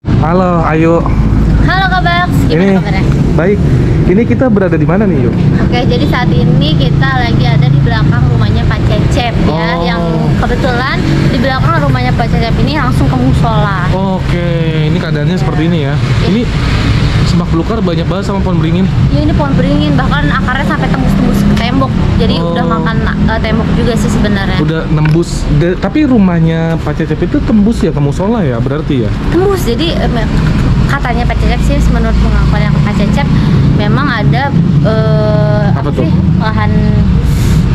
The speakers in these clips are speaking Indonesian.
Halo, Ayu. Halo Kak Baks, gimana kabarnya? Baik. Ini kita berada di mana nih, Yuk? Oke, jadi saat ini kita lagi ada di belakang rumahnya Pak Cecep ya, yang kebetulan di belakang rumahnya Pak Cecep ini langsung ke musola. Oke, ini keadaannya seperti ini ya. Ini semak belukar banyak banget sama pohon beringin. Ya ini pohon beringin, bahkan akarnya sampai tembus-tembus ke tembok. Jadi udah makan tembok juga sih sebenarnya. Udah nembus. Tapi rumahnya Pak Cecep itu tembus ya ke musola ya, berarti ya? Tembus, jadi katanya Pak Cecep sih, menurut pengakuan yang Pak Cecep memang ada apa tuh? lahan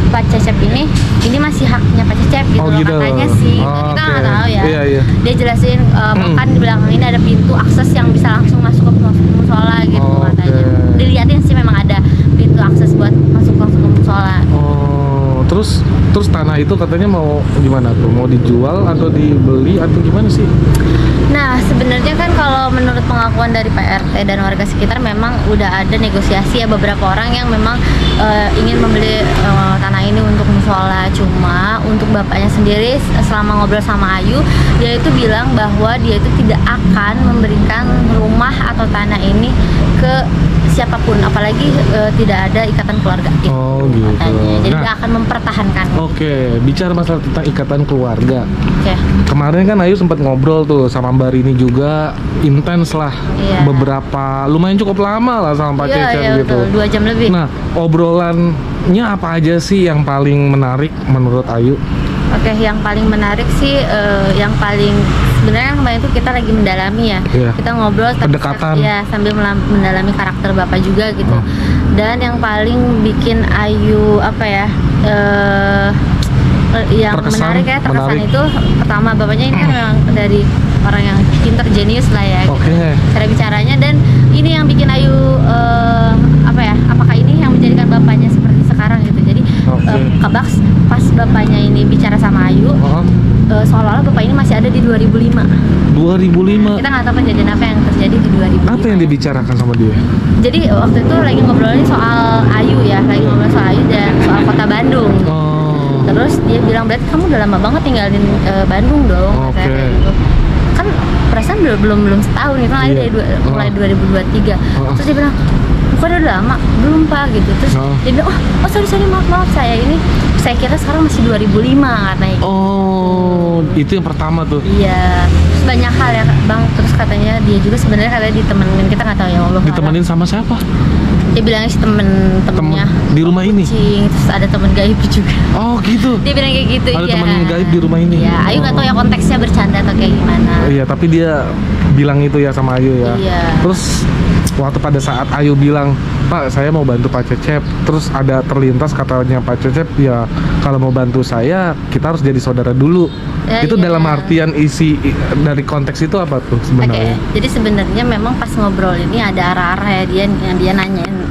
Pak Cecep ini masih haknya Pak Cecep gitu, gitu. katanya sih. Kita nggak tahu ya. Iya. Dia jelasin bahkan di belakang ini ada pintu akses yang bisa langsung masuk ke musola gitu katanya. Dilihatin sih memang ada pintu akses buat masuk langsung ke musola. Terus tanah itu katanya mau gimana tuh? Mau dijual atau dibeli atau gimana sih? Nah, sebenarnya kan kalau menurut pengakuan dari PRT dan warga sekitar memang udah ada negosiasi ya, beberapa orang yang memang ingin membeli tanah ini untuk musola. Cuma untuk bapaknya sendiri selama ngobrol sama Ayu, dia itu bilang bahwa dia itu tidak akan memberikan rumah atau tanah ini ke siapapun, apalagi tidak ada ikatan keluarga gitu. Gitu. Katanya. Jadi dia akan mempertahankan. Oke, bicara masalah tentang ikatan keluarga. Oke. Kemarin kan Ayu sempat ngobrol tuh sama Mbak Rini juga, intens lah. Iya. Beberapa, lumayan cukup lama lah sama Pak Cecep Iya, gitu. betul, 2 jam lebih. Nah, obrolannya apa aja sih yang paling menarik menurut Ayu? Oke, yang paling menarik sih, yang paling sebenarnya kemarin itu kita lagi mendalami ya. Iya. Kita ngobrol Pendekatan. ya, sambil mendalami karakter Bapak juga gitu. Dan yang paling bikin Ayu apa ya? Yang menarik itu pertama, bapaknya ini kan memang dari orang yang pinter, jenius lah ya. Oke. Cara bicaranya, dan ini yang bikin Ayu apakah ini yang menjadikan bapaknya seperti sekarang gitu. Jadi Kak Baks, pas bapaknya ini bicara sama Ayu, seolah-olah bapak ini masih ada di 2005. 2005. Kita nggak tahu kejadian apa yang terjadi di 2005. Apa yang dibicarakan sama dia? Jadi waktu itu lagi ngobrolin soal Ayu ya, ngobrol soal Ayu dan soal kota Bandung. Terus dia bilang, berarti kamu udah lama banget tinggalin Bandung dong. Katanya gitu. Kan perasaan belum setahun itu lagi dari mulai 2023. Terus dia bilang, kok udah lama? Belum Pak gitu. Terus dia bilang, oh sorry maaf saya kira sekarang masih 2005 katanya gitu. Itu yang pertama tuh. Iya, terus banyak hal ya Bang. Terus katanya dia juga sebenarnya katanya ditemenin, kita nggak tahu ya Allah. Ditemenin sama siapa? Dia bilangnya sih temennya di rumah ini. Kucing, terus ada temen gaib juga. Oh gitu. Dia bilang kayak gitu. Ada temen gaib di rumah ini. Iya, Ayu nggak tahu ya konteksnya bercanda atau kayak gimana. Iya, tapi dia bilang itu ya sama Ayu ya. Iya. Terus waktu pada saat Ayu bilang, Pak saya mau bantu Pak Cecep, terus ada terlintas katanya Pak Cecep, ya kalau mau bantu saya kita harus jadi saudara dulu. Itu iya. dalam artian isi dari konteks itu apa tuh sebenarnya? Jadi sebenarnya memang pas ngobrol ini ada arah-arah ya, dia nanyain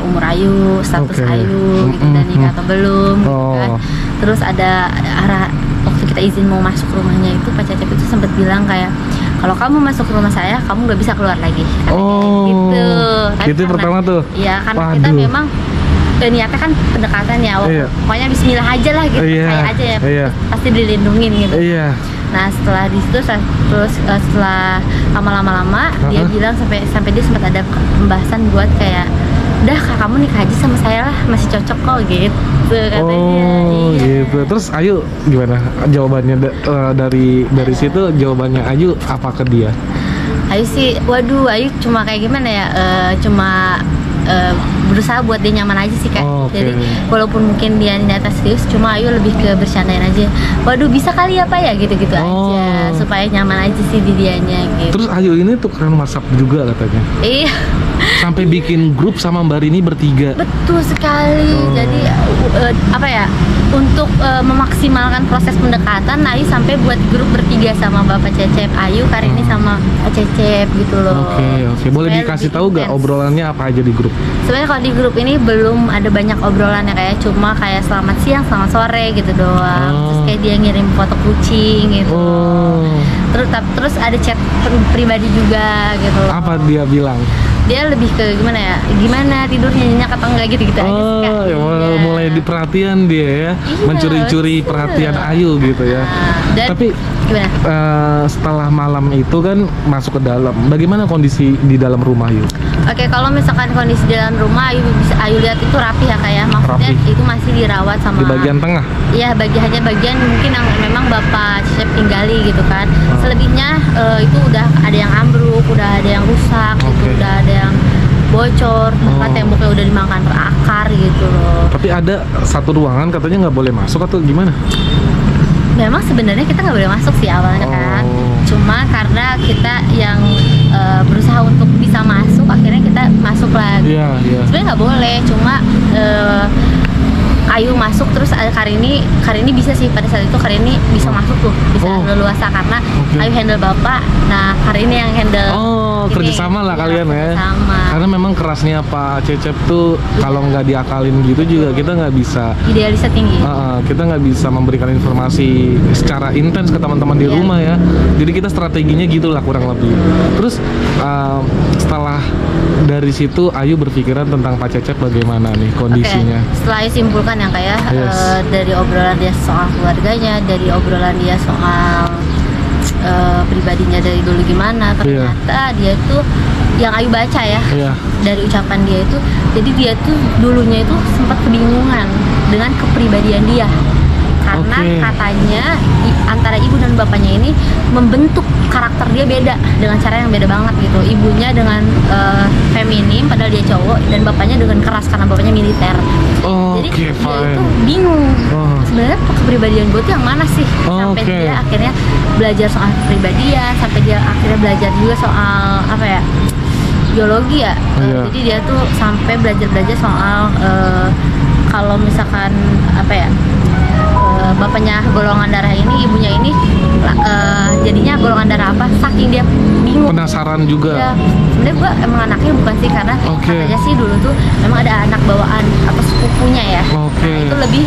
umur Ayu, status Ayu gitu, dan nikah atau belum gitu kan. Terus ada arah waktu kita izin mau masuk rumahnya itu, Pak Cecep itu sempat bilang kayak, kalau kamu masuk rumah saya, kamu nggak bisa keluar lagi. Gitu. Tapi itu pertama tuh. Iya, karena kita memang niatnya kan pendekatan ya. Pokoknya Bismillah aja lah gitu. Kayak aja ya. Pasti dilindungin gitu. Iya. Nah setelah di situ, terus setelah lama dia bilang sampai dia sempat ada pembahasan buat kayak, udah Kak, kamu nikah aja sama saya lah, masih cocok kok gitu katanya. Gitu. Terus Ayu gimana jawabannya dari situ? Jawabannya Ayu apa ke dia? Ayu sih, waduh, Ayu cuma kayak gimana ya, cuma berusaha buat dia nyaman aja sih Kak. Jadi walaupun mungkin dia niatnya serius, cuma Ayu lebih ke bercandain aja. Waduh, bisa kali ya Pak ya, gitu-gitu aja, supaya nyaman aja sih di dianya gitu. Terus Ayu ini tuh keren WhatsApp juga katanya. Iya. Sampai bikin grup sama Mbak Rini bertiga. Betul sekali. Jadi untuk memaksimalkan proses pendekatan, Ayu sampai buat grup bertiga sama Bapak Cecep, Ayu, Karini sama Pak Cecep gitu loh. Oke. Boleh dikasih tahu gak obrolannya apa aja di grup? Sebenarnya kalau di grup ini belum ada banyak obrolannya, kayak cuma kayak selamat siang, selamat sore gitu doang. Terus kayak dia ngirim foto kucing gitu. Oh. Terus ada chat pribadi juga gitu loh. Apa dia bilang? dia lebih ke gimana tidurnya, nyenyak atau enggak gitu-gitu aja sih, Kak. Oh, ya Iya. mulai diperhatian dia ya, Iya, mencuri-curi betul. perhatian Ayu gitu ya. Dan Tapi gimana? setelah malam itu kan masuk ke dalam, bagaimana kondisi di dalam rumah Ayu? Oke, kalau misalkan kondisi di dalam rumah Ayu lihat itu rapi ya, kayak maksudnya Rapi. itu masih dirawat sama Di bagian tengah? Iya, hanya bagian mungkin yang memang Bapak Cecep tinggali gitu kan. Oh. Selebihnya itu udah ada yang ambruk, udah ada yang rusak gitu, Oke. udah ada yang bocor, bahkan Oh. temboknya udah dimakan akar gitu loh. Tapi ada satu ruangan katanya nggak boleh masuk atau gimana? Memang sebenarnya kita nggak boleh masuk sih awalnya kan. Oh. Cuma karena kita yang berusaha untuk bisa masuk, akhirnya kita masuk lagi. Iya, iya. Sebenarnya nggak boleh, cuma Ayu masuk terus Karini bisa sih pada saat itu Karini bisa masuk tuh, bisa Oh. leluasa karena Oke. Ayu handle bapak, nah Karini yang handle. Oh, ini. kerjasama lah Iya, kalian ya. kerjasama. Karena memang kerasnya Pak Cecep tuh kalau Iya. nggak diakalin gitu juga kita nggak bisa. Idealisnya tinggi. Kita nggak bisa memberikan informasi secara intens ke teman-teman di Iya. rumah ya. Jadi kita strateginya gitulah kurang lebih. Terus setelah dari situ Ayu berpikiran tentang Pak Cecep bagaimana nih kondisinya? Oke, setelah Ayu simpulkan yang kayak Yes. dari obrolan dia soal keluarganya, dari obrolan dia soal pribadinya dari dulu gimana, ternyata dia tuh yang Ayu baca ya, Iya. dari ucapan dia itu, jadi dia tuh dulunya itu sempat kebingungan dengan kepribadian dia karena Oke. katanya antara ibu dan bapaknya ini membentuk karakter dia beda dengan cara yang beda banget gitu. Ibunya dengan feminim padahal dia cowok, dan bapaknya dengan keras karena bapaknya militer. Jadi Oke, dia itu fine. bingung Oh. sebenarnya kepribadian gue tuh yang mana sih, sampai Oke. dia akhirnya belajar soal kepribadian, sampai dia akhirnya belajar juga soal apa ya, biologi ya. Iya. Jadi dia tuh sampai belajar soal kalau misalkan apa ya, bapaknya golongan darah ini, ibunya ini jadinya golongan darah apa, saking dia bingung. Penasaran Ya, juga. sebenarnya gue emang anaknya bukan sih, karena Oke. katanya sih dulu tuh memang ada anak bawaan atau sepupunya ya. Oke. Nah, itu lebih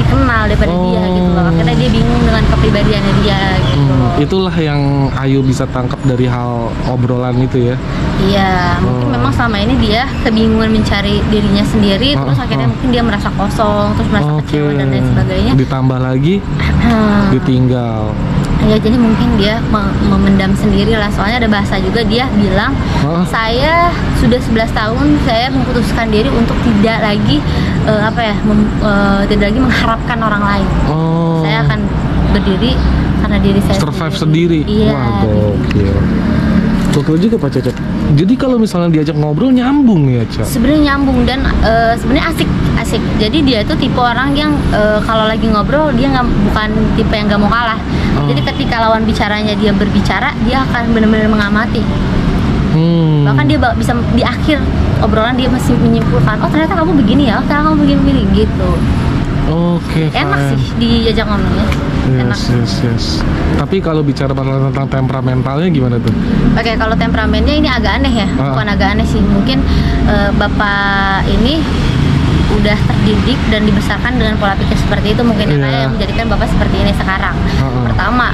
dikenal daripada dia gitu loh. Akhirnya dia bingung dengan kepribadiannya dia gitu loh. Itulah yang Ayu bisa tangkap dari hal obrolan itu ya. Iya, mungkin Oh. memang selama ini dia kebingungan mencari dirinya sendiri, terus akhirnya mungkin dia merasa kosong, terus merasa kecewa dan lain sebagainya. Ditambah lagi ditinggal. Ya, jadi mungkin dia memendam sendiri lah. Soalnya ada bahasa juga, dia bilang, saya sudah 11 tahun saya memutuskan diri untuk tidak lagi tidak lagi mengharapkan orang lain. Oh. Saya akan berdiri karena diri saya Survive sendiri. Iya. Wah, gokil. Gokil juga Pak Cecep. Jadi kalau misalnya diajak ngobrol nyambung ya, Cak? Sebenarnya nyambung dan sebenarnya asik. Jadi dia tuh tipe orang yang kalau lagi ngobrol dia bukan tipe yang nggak mau kalah. Oh. Jadi ketika lawan bicaranya dia berbicara, dia akan benar-benar mengamati. Bahkan dia bisa di akhir obrolan dia masih menyimpulkan, oh ternyata kamu begini ya, oh ternyata kamu begini gitu. Oke, Enak fine. sih diajak ngomongnya. Enak. Yes. Tapi kalau bicara tentang temperamentalnya gimana tuh? Oke, kalau temperamennya ini agak aneh ya, bukan agak aneh sih. Mungkin bapak ini udah terdidik dan dibesarkan dengan pola pikir seperti itu, mungkin Iya. kayak yang menjadikan bapak seperti ini sekarang. Pertama,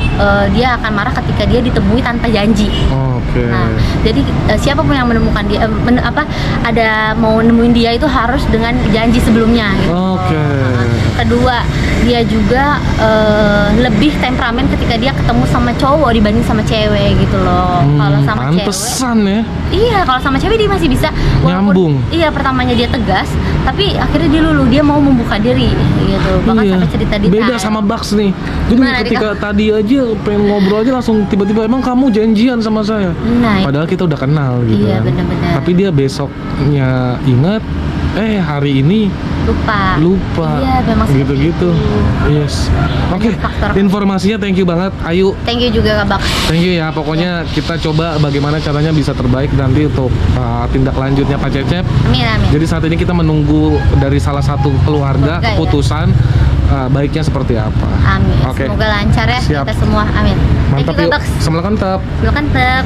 dia akan marah ketika dia ditemui tanpa janji. Oke. Nah, jadi siapapun yang menemukan dia, ada mau nemuin dia itu harus dengan janji sebelumnya. Gitu. Oke. Kedua, dia juga lebih temperamen ketika dia ketemu sama cowok dibanding sama cewek gitu loh. Kalau sama cewek, Pantesan ya. iya, kalau sama cewek dia masih bisa Nyambung. Iya, pertamanya dia tegas, tapi akhirnya dia lulu, dia mau membuka diri gitu. Bahkan Iya. sampai cerita detail. Beda sama Bugs nih. Jadi Gimana, ketika tadi aja pengen ngobrol aja langsung tiba-tiba, emang kamu janjian sama saya. Nah, Padahal kita udah kenal gitu. Iya, kan. bener-bener. Tapi dia besoknya ingat, hari ini lupa. Iya, memang gitu-gitu. Yes. Oke. faktor. Informasinya thank you banget, Ayu. Thank you juga Kak Bak. Thank you ya. Pokoknya kita coba bagaimana caranya bisa terbaik nanti untuk tindak lanjutnya Pak Cecep. Amin. Jadi saat ini kita menunggu dari salah satu keluarga Keluarga, ya. keputusan baiknya seperti apa. Amin. Oke. Semoga lancar ya Siap. kita semua. Amin. Mantap Thank you yuk. Kak Bak. Selamat mantap. Silakan, Tep.